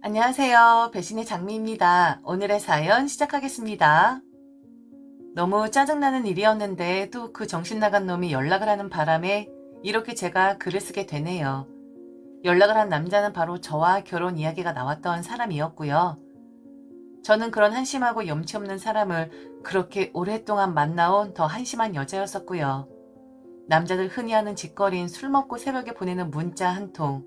안녕하세요. 배신의 장미입니다. 오늘의 사연 시작하겠습니다. 너무 짜증나는 일이었는데 또 그 정신 나간 놈이 연락을 하는 바람에 이렇게 제가 글을 쓰게 되네요. 연락을 한 남자는 바로 저와 결혼 이야기가 나왔던 사람이었고요. 저는 그런 한심하고 염치 없는 사람을 그렇게 오랫동안 만나온 더 한심한 여자였었고요. 남자들 흔히 하는 짓거리인 술 먹고 새벽에 보내는 문자 한 통.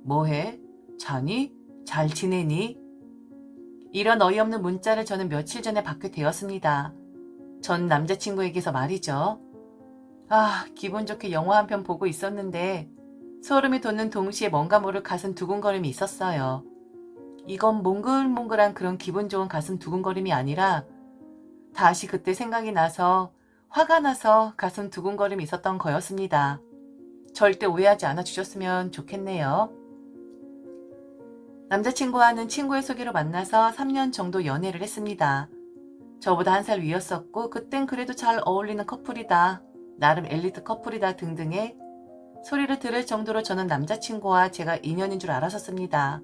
뭐해? 자니? 잘 지내니? 이런 어이없는 문자를 저는 며칠 전에 받게 되었습니다. 전 남자친구에게서 말이죠. 기분 좋게 영화 한 편 보고 있었는데 소름이 돋는 동시에 뭔가 모를 가슴 두근거림이 있었어요. 이건 몽글몽글한 그런 기분 좋은 가슴 두근거림이 아니라 다시 그때 생각이 나서 화가 나서 가슴 두근거림이 있었던 거였습니다. 절대 오해하지 않아 주셨으면 좋겠네요. 남자친구와는 친구의 소개로 만나서 3년 정도 연애를 했습니다. 저보다 한 살 위였었고 그땐 그래도 잘 어울리는 커플이다. 나름 엘리트 커플이다 등등의 소리를 들을 정도로 저는 남자친구와 제가 인연인 줄 알았었습니다.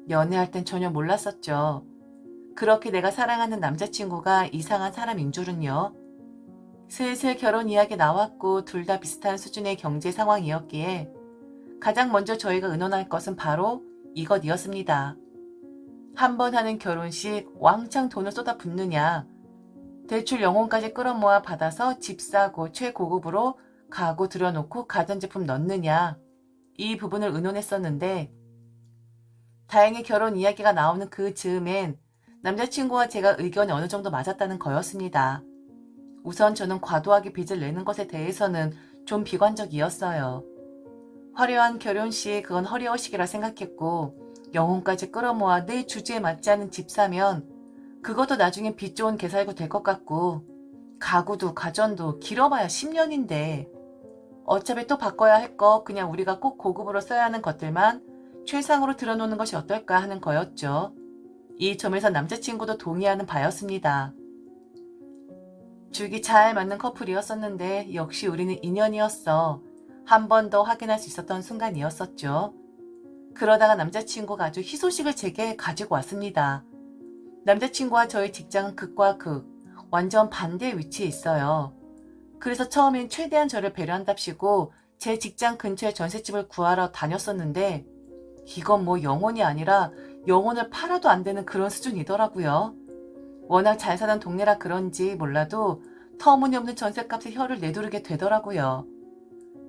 연애할 땐 전혀 몰랐었죠. 그렇게 내가 사랑하는 남자친구가 이상한 사람인 줄은요. 슬슬 결혼 이야기 나왔고 둘 다 비슷한 수준의 경제 상황이었기에 가장 먼저 저희가 의논할 것은 바로 이것이었습니다. 한 번 하는 결혼식 왕창 돈을 쏟아붓느냐, 대출 영혼까지 끌어모아 받아서 집 사고 최고급으로 가구 들여놓고 가전제품 넣느냐, 이 부분을 의논했었는데 다행히 결혼 이야기가 나오는 그 즈음엔 남자친구와 제가 의견이 어느 정도 맞았다는 거였습니다. 우선 저는 과도하게 빚을 내는 것에 대해서는 좀 비관적이었어요. 화려한 결혼식 그건 허리허식이라 생각했고 영혼까지 끌어모아 내 주제에 맞지 않은 집 사면 그것도 나중에 빚 좋은 개살구 될 것 같고 가구도 가전도 길어봐야 10년인데 어차피 또 바꿔야 할 거 그냥 우리가 꼭 고급으로 써야 하는 것들만 최상으로 들어놓는 것이 어떨까 하는 거였죠. 이 점에서 남자친구도 동의하는 바였습니다. 죽이 잘 맞는 커플이었었는데 역시 우리는 인연이었어. 한 번 더 확인할 수 있었던 순간이었었죠. 그러다가 남자친구가 아주 희소식을 제게 가지고 왔습니다. 남자친구와 저의 직장은 극과 극, 완전 반대의 위치에 있어요. 그래서 처음엔 최대한 저를 배려한답시고 제 직장 근처에 전셋집을 구하러 다녔었는데 이건 뭐 영혼이 아니라 영혼을 팔아도 안 되는 그런 수준이더라고요. 워낙 잘 사는 동네라 그런지 몰라도 터무니없는 전셋값에 혀를 내두르게 되더라고요.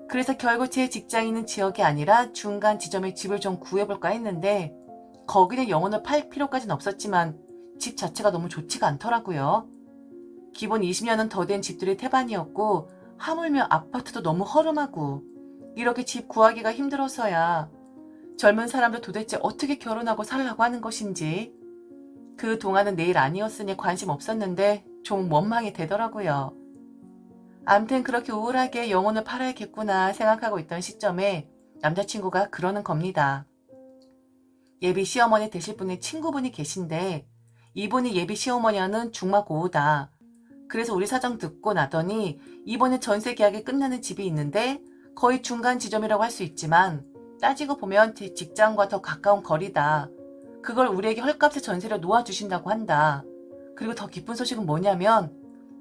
그래서 결국 제 직장이 있는 지역이 아니라 중간 지점에 집을 좀 구해볼까 했는데 거기는 영혼을 팔 필요까지는 없었지만 집 자체가 너무 좋지가 않더라고요. 기본 20년은 더 된 집들이 태반이었고 하물며 아파트도 너무 허름하고 이렇게 집 구하기가 힘들어서야 젊은 사람들 도대체 어떻게 결혼하고 살라고 하는 것인지 그 동안은 내 일 아니었으니 관심 없었는데 좀 원망이 되더라고요. 암튼 그렇게 우울하게 영혼을 팔아야겠구나 생각하고 있던 시점에 남자친구가 그러는 겁니다. 예비 시어머니 되실 분의 친구분이 계신데 이분이 예비 시어머니와는 중마고우다. 그래서 우리 사정 듣고 나더니 이번에 전세 계약이 끝나는 집이 있는데 거의 중간 지점이라고 할 수 있지만 따지고 보면 제 직장과 더 가까운 거리다. 그걸 우리에게 헐값에 전세를 놓아주신다고 한다. 그리고 더 기쁜 소식은 뭐냐면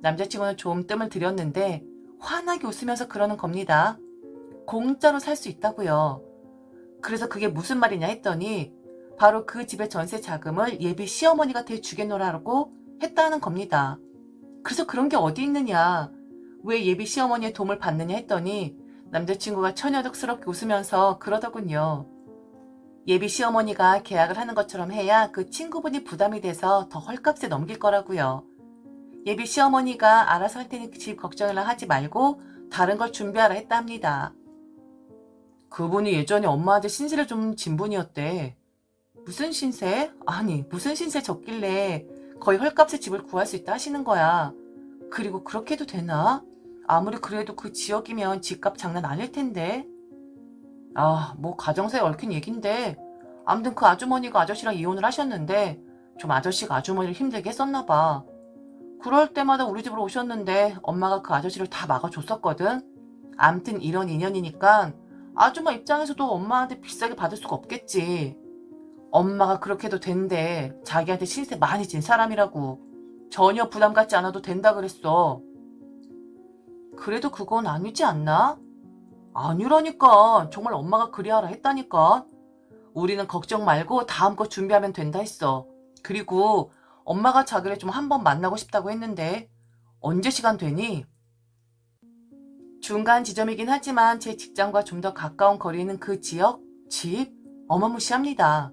남자친구는 좀 뜸을 들였는데 환하게 웃으면서 그러는 겁니다. 공짜로 살 수 있다고요. 그래서 그게 무슨 말이냐 했더니 바로 그 집의 전세 자금을 예비 시어머니가 대주겠노라고 했다는 겁니다. 그래서 그런 게 어디 있느냐. 왜 예비 시어머니의 도움을 받느냐 했더니 남자친구가 처녀덕스럽게 웃으면서 그러더군요. 예비 시어머니가 계약을 하는 것처럼 해야 그 친구분이 부담이 돼서 더 헐값에 넘길 거라고요. 예비 시어머니가 알아서 할 테니 집 걱정을 하지 말고 다른 걸 준비하라 했다 합니다. 그분이 예전에 엄마한테 신세를 좀 진 분이었대. 무슨 신세? 아니 무슨 신세 졌길래 거의 헐값에 집을 구할 수 있다 하시는 거야. 그리고 그렇게 해도 되나? 아무리 그래도 그 지역이면 집값 장난 아닐 텐데. 뭐 가정사에 얽힌 얘긴데 아무튼 그 아주머니가 아저씨랑 이혼을 하셨는데 좀 아저씨가 아주머니를 힘들게 했었나 봐. 그럴 때마다 우리 집으로 오셨는데 엄마가 그 아저씨를 다 막아줬었거든. 암튼 이런 인연이니까 아줌마 입장에서도 엄마한테 비싸게 받을 수가 없겠지. 엄마가 그렇게 해도 된대. 자기한테 신세 많이 진 사람이라고. 전혀 부담 갖지 않아도 된다 그랬어. 그래도 그건 아니지 않나? 아니라니까. 정말 엄마가 그리 하라 했다니까. 우리는 걱정 말고 다음 거 준비하면 된다 했어. 그리고 엄마가 자기를 좀 한번 만나고 싶다고 했는데 언제 시간 되니? 중간 지점이긴 하지만 제 직장과 좀 더 가까운 거리에 있는 그 지역, 집, 어마무시합니다.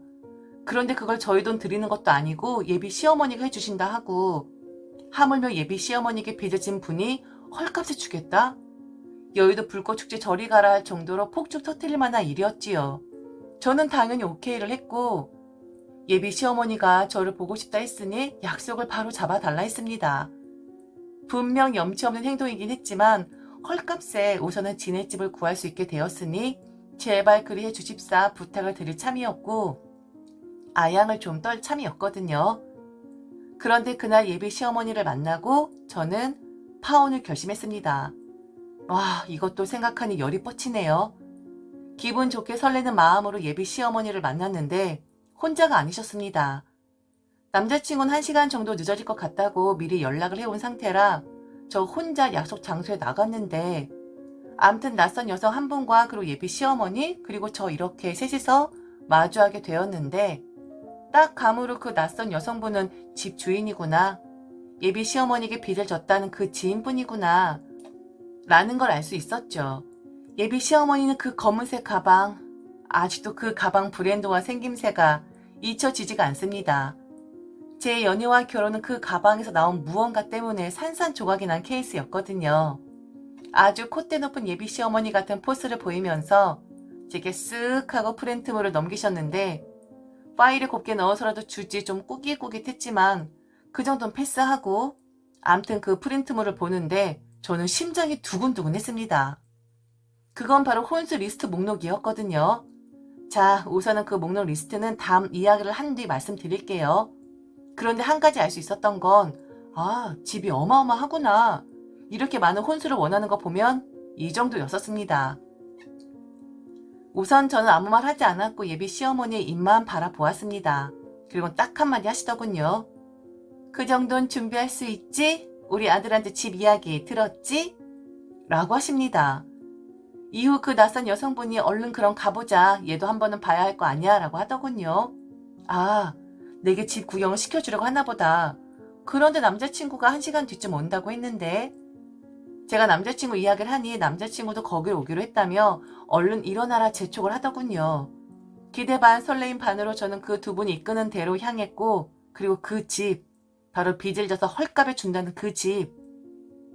그런데 그걸 저희 돈 드리는 것도 아니고 예비 시어머니가 해주신다 하고 하물며 예비 시어머니에게 빚어진 분이 헐값에 주겠다? 여의도 불꽃축제 저리 가라 할 정도로 폭죽 터뜨릴 만한 일이었지요. 저는 당연히 오케이를 했고 예비 시어머니가 저를 보고 싶다 했으니 약속을 바로 잡아달라 했습니다. 분명 염치 없는 행동이긴 했지만 헐값에 우선은 지낼 집을 구할 수 있게 되었으니 제발 그리 해주십사 부탁을 드릴 참이었고 아양을 좀 떨 참이었거든요. 그런데 그날 예비 시어머니를 만나고 저는 파혼을 결심했습니다. 와, 이것도 생각하니 열이 뻗치네요. 기분 좋게 설레는 마음으로 예비 시어머니를 만났는데 혼자가 아니셨습니다. 남자친구는 1시간 정도 늦어질 것 같다고 미리 연락을 해온 상태라 저 혼자 약속 장소에 나갔는데 암튼 낯선 여성 한 분과 그리고 예비 시어머니 그리고 저 이렇게 셋이서 마주하게 되었는데 딱 감으로 그 낯선 여성분은 집 주인이구나. 예비 시어머니에게 빚을 졌다는 그 지인분이구나. 라는 걸 알 수 있었죠. 예비 시어머니는 그 검은색 가방, 아직도 그 가방 브랜드와 생김새가 잊혀지지가 않습니다. 제 연애와 결혼은 그 가방에서 나온 무언가 때문에 산산조각이 난 케이스였거든요. 아주 콧대 높은 예비 시어머니 같은 포스를 보이면서 제게 쓱 하고 프린트물을 넘기셨는데 파일에 곱게 넣어서라도 주지 좀 꾸깃꾸깃했지만 그 정도는 패스하고 암튼 그 프린트물을 보는데 저는 심장이 두근두근 했습니다. 그건 바로 혼수 리스트 목록이었거든요. 자, 우선은 그 목록 리스트는 다음 이야기를 한 뒤 말씀드릴게요. 그런데 한 가지 알 수 있었던 건 집이 어마어마하구나. 이렇게 많은 혼수를 원하는 거 보면 이 정도였었습니다. 우선 저는 아무 말 하지 않았고 예비 시어머니의 입만 바라보았습니다. 그리고 딱 한마디 하시더군요. 그 정도는 준비할 수 있지? 우리 아들한테 집 이야기 들었지? 라고 하십니다. 이후 그 낯선 여성분이 얼른 그럼 가보자. 얘도 한 번은 봐야 할 거 아니야? 라고 하더군요. 내게 집 구경을 시켜주려고 하나 보다. 그런데 남자친구가 1시간 뒤쯤 온다고 했는데 제가 남자친구 이야기를 하니 남자친구도 거길 오기로 했다며 얼른 일어나라 재촉을 하더군요. 기대 반 설레임 반으로 저는 그 두 분이 이끄는 대로 향했고 그리고 그 집, 바로 빚을 져서 헐값에 준다는 그 집,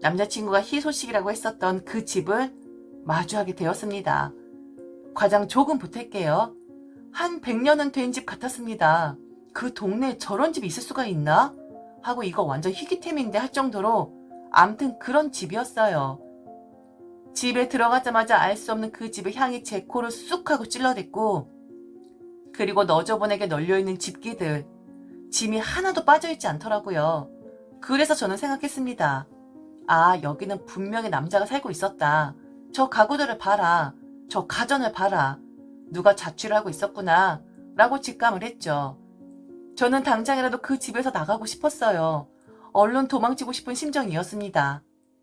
남자친구가 희소식이라고 했었던 그 집을 마주하게 되었습니다. 과장 조금 보탤게요. 한 100년은 된 집 같았습니다. 그 동네에 저런 집이 있을 수가 있나? 하고 이거 완전 희귀템인데 할 정도로 암튼 그런 집이었어요. 집에 들어가자마자 알 수 없는 그 집의 향이 제 코를 쑥 하고 찔러댔고 그리고 너저분에게 널려있는 집기들, 짐이 하나도 빠져있지 않더라고요. 그래서 저는 생각했습니다. 여기는 분명히 남자가 살고 있었다. 저 가구들을 봐라. 저 가전을 봐라. 누가 자취를 하고 있었구나. 라고 직감을 했죠. 저는 당장이라도 그 집에서 나가고 싶었어요. 얼른 도망치고 싶은 심정이었습니다.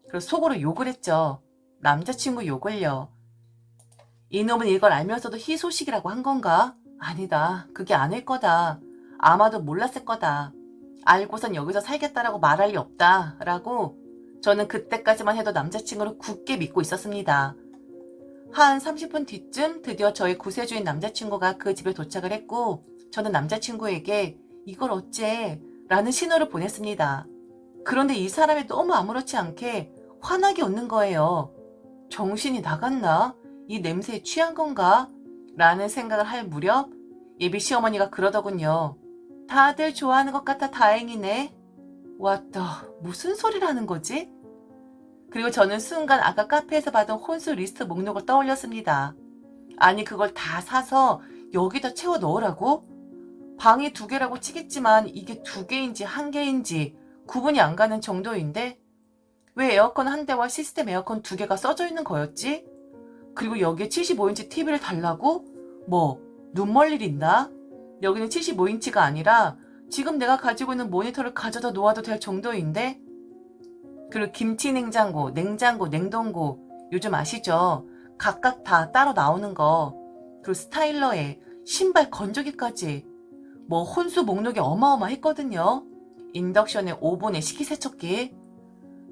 그래서 속으로 욕을 했죠. 남자친구 욕을요. 이놈은 이걸 알면서도 희소식이라고 한 건가? 아니다. 그게 아닐 거다. 아마도 몰랐을 거다. 알고선 여기서 살겠다라고 말할 리 없다. 라고 저는 그때까지만 해도 남자친구를 굳게 믿고 있었습니다. 한 30분 뒤쯤 드디어 저희 구세주인 남자친구가 그 집에 도착을 했고 저는 남자친구에게 이걸 어째? 라는 신호를 보냈습니다. 그런데 이 사람이 너무 아무렇지 않게 환하게 웃는 거예요. 정신이 나갔나? 이 냄새에 취한 건가? 라는 생각을 할 무렵 예비 시어머니가 그러더군요. 다들 좋아하는 것 같아 다행이네. 왔다. 무슨 소리를 하는 거지? 그리고 저는 순간 아까 카페에서 받은 혼수 리스트 목록을 떠올렸습니다. 아니 그걸 다 사서 여기다 채워 넣으라고? 방이 2개라고 치겠지만 이게 2개인지 1개인지 구분이 안 가는 정도인데 왜 에어컨 1대와 시스템 에어컨 2개가 써져 있는 거였지? 그리고 여기에 75인치 TV를 달라고? 뭐 눈 멀 일 있나? 여기는 75인치가 아니라 지금 내가 가지고 있는 모니터를 가져다 놓아도 될 정도인데? 그리고 김치 냉장고, 냉동고 요즘 아시죠? 각각 다 따로 나오는 거. 그리고 스타일러에 신발 건조기까지. 뭐 혼수 목록이 어마어마했거든요. 인덕션에 오븐에 식기세척기.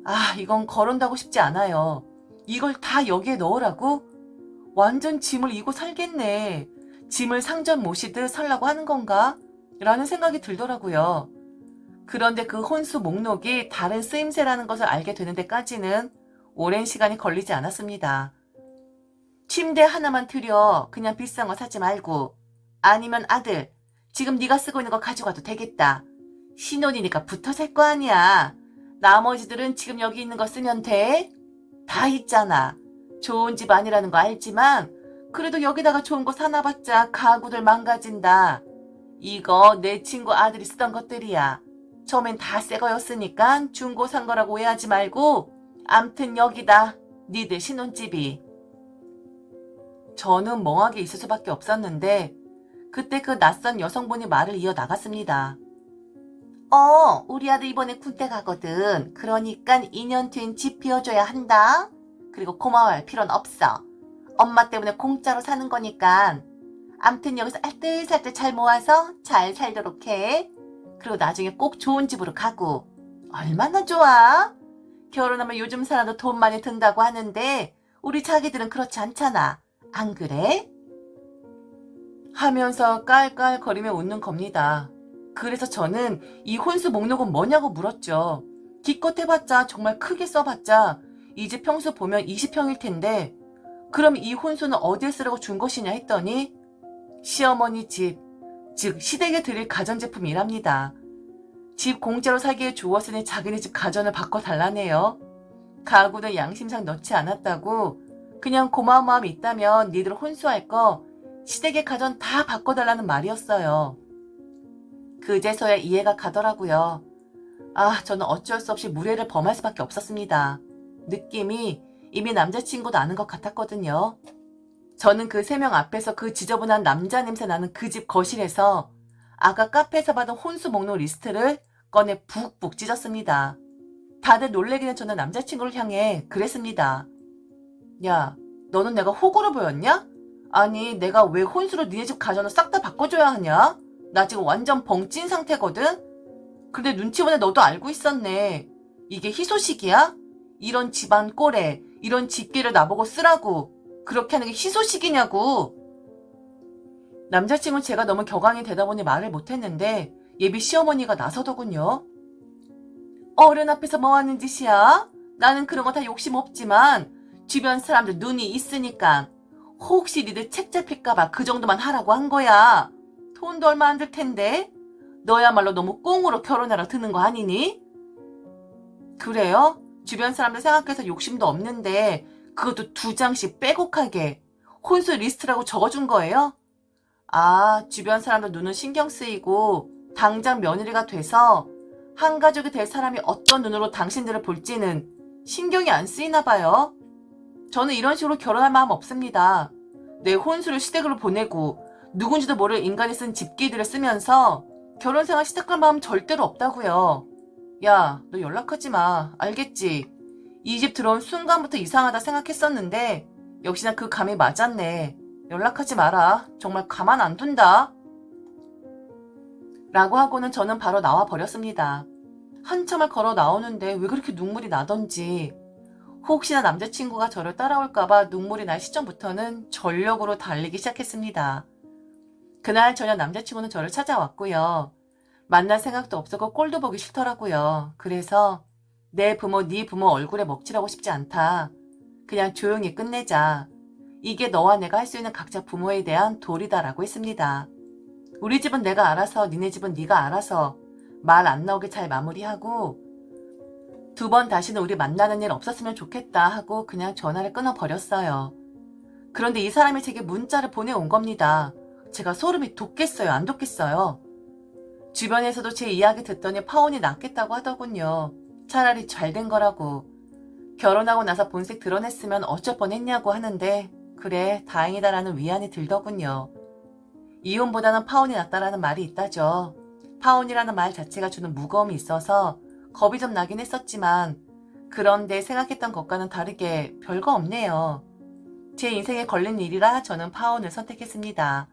아, 이건 거론하고 싶지 않아요. 이걸 다 여기에 넣으라고? 완전 짐을 이고 살겠네. 짐을 상점 모시듯 살라고 하는 건가? 라는 생각이 들더라고요. 그런데 그 혼수 목록이 다른 쓰임새라는 것을 알게 되는 데까지는 오랜 시간이 걸리지 않았습니다. 침대 하나만 들여 그냥 비싼 거 사지 말고, 아니면 아들 지금 네가 쓰고 있는 거 가져가도 되겠다. 신혼이니까 붙어 살 거 아니야. 나머지들은 지금 여기 있는 거 쓰면 돼. 다 있잖아. 좋은 집 아니라는 거 알지만 그래도 여기다가 좋은 거 사놔봤자 가구들 망가진다. 이거 내 친구 아들이 쓰던 것들이야. 처음엔 다 새 거였으니까 중고 산 거라고 오해하지 말고 암튼 여기다. 니들 신혼집이. 저는 멍하게 있을 수밖에 없었는데 그때 그 낯선 여성분이 말을 이어나갔습니다. 우리 아들 이번에 군대 가거든. 그러니까 2년 뒤엔 집 비워줘야 한다. 그리고 고마워할 필요는 없어. 엄마 때문에 공짜로 사는 거니까. 암튼 여기서 알뜰살뜰 잘 모아서 잘 살도록 해. 그리고 나중에 꼭 좋은 집으로 가고. 얼마나 좋아? 결혼하면 요즘 사람도 돈 많이 든다고 하는데 우리 자기들은 그렇지 않잖아. 안 그래? 하면서 깔깔거리며 웃는 겁니다. 그래서 저는 이 혼수 목록은 뭐냐고 물었죠. 기껏 해봤자 정말 크게 써봤자 이 집 평수 보면 20평일 텐데 그럼 이 혼수는 어디에 쓰라고 준 것이냐 했더니 시어머니 집, 즉 시댁에 드릴 가전제품이랍니다. 집 공짜로 사기에 주었으니 자기네 집 가전을 바꿔달라네요. 가구는 양심상 넣지 않았다고 그냥 고마운 마음이 있다면 니들 혼수할 거 시댁의 가전 다 바꿔달라는 말이었어요. 그제서야 이해가 가더라고요. 아, 저는 어쩔 수 없이 무례를 범할 수밖에 없었습니다. 느낌이 이미 남자친구도 아는 것 같았거든요. 저는 그 3명 앞에서 그 지저분한 남자 냄새 나는 그 집 거실에서 아까 카페에서 받은 혼수 목록 리스트를 꺼내 북북 찢었습니다. 다들 놀래기는 저는 남자친구를 향해 그랬습니다. 야, 너는 내가 호구로 보였냐? 아니, 내가 왜 혼수로 니네 집 가전을 싹 다 바꿔줘야 하냐? 나 지금 완전 벙찐 상태거든? 근데 눈치 보내 너도 알고 있었네. 이게 희소식이야? 이런 집안 꼴에 이런 집기를 나보고 쓰라고. 그렇게 하는 게 희소식이냐고. 남자친구는 제가 너무 격앙이 되다 보니 말을 못했는데 예비 시어머니가 나서더군요. 어른 앞에서 뭐 하는 짓이야? 나는 그런 거 다 욕심 없지만 주변 사람들 눈이 있으니까 혹시 니들 책 잡힐까봐 그 정도만 하라고 한 거야. 돈도 얼마 안 들 텐데. 너야말로 너무 꽁으로 결혼하러 드는 거 아니니? 그래요? 주변 사람들 생각해서 욕심도 없는데 그것도 2장씩 빼곡하게 혼수 리스트라고 적어준 거예요? 아, 주변 사람들 눈은 신경 쓰이고 당장 며느리가 돼서 한 가족이 될 사람이 어떤 눈으로 당신들을 볼지는 신경이 안 쓰이나 봐요. 저는 이런 식으로 결혼할 마음 없습니다. 내 혼수를 시댁으로 보내고 누군지도 모를 인간이 쓴 집기들을 쓰면서 결혼생활 시작할 마음 절대로 없다고요. 야, 너 연락하지 마. 알겠지? 이 집 들어온 순간부터 이상하다 생각했었는데 역시나 그 감이 맞았네. 연락하지 마라. 정말 가만 안 둔다. 라고 하고는 저는 바로 나와 버렸습니다. 한참을 걸어 나오는데 왜 그렇게 눈물이 나던지 혹시나 남자친구가 저를 따라올까봐 눈물이 날 시점부터는 전력으로 달리기 시작했습니다. 그날 저녁 남자친구는 저를 찾아왔고요. 만날 생각도 없었고 꼴도 보기 싫더라고요. 그래서 내 부모, 네 부모 얼굴에 먹칠하고 싶지 않다. 그냥 조용히 끝내자. 이게 너와 내가 할 수 있는 각자 부모에 대한 도리다라고 했습니다. 우리 집은 내가 알아서, 니네 집은 네가 알아서 말 안 나오게 잘 마무리하고 2번 다시는 우리 만나는 일 없었으면 좋겠다 하고 그냥 전화를 끊어버렸어요. 그런데 이 사람이 제게 문자를 보내온 겁니다. 제가 소름이 돋겠어요? 안 돋겠어요? 주변에서도 제 이야기 듣더니 파혼이 낫겠다고 하더군요. 차라리 잘된 거라고. 결혼하고 나서 본색 드러냈으면 어쩔 뻔했냐고 하는데 그래 다행이다라는 위안이 들더군요. 이혼보다는 파혼이 낫다라는 말이 있다죠. 파혼이라는 말 자체가 주는 무거움이 있어서 겁이 좀 나긴 했었지만 그런데 생각했던 것과는 다르게 별거 없네요. 제 인생에 걸린 일이라 저는 파혼을 선택했습니다.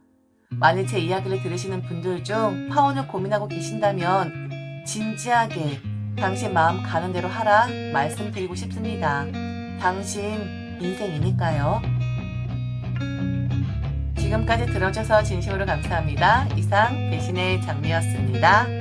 만일 제 이야기를 들으시는 분들 중 파혼을 고민하고 계신다면 진지하게 당신 마음 가는 대로 하라 말씀드리고 싶습니다. 당신 인생이니까요. 지금까지 들어줘서 진심으로 감사합니다. 이상 배신의 장미였습니다.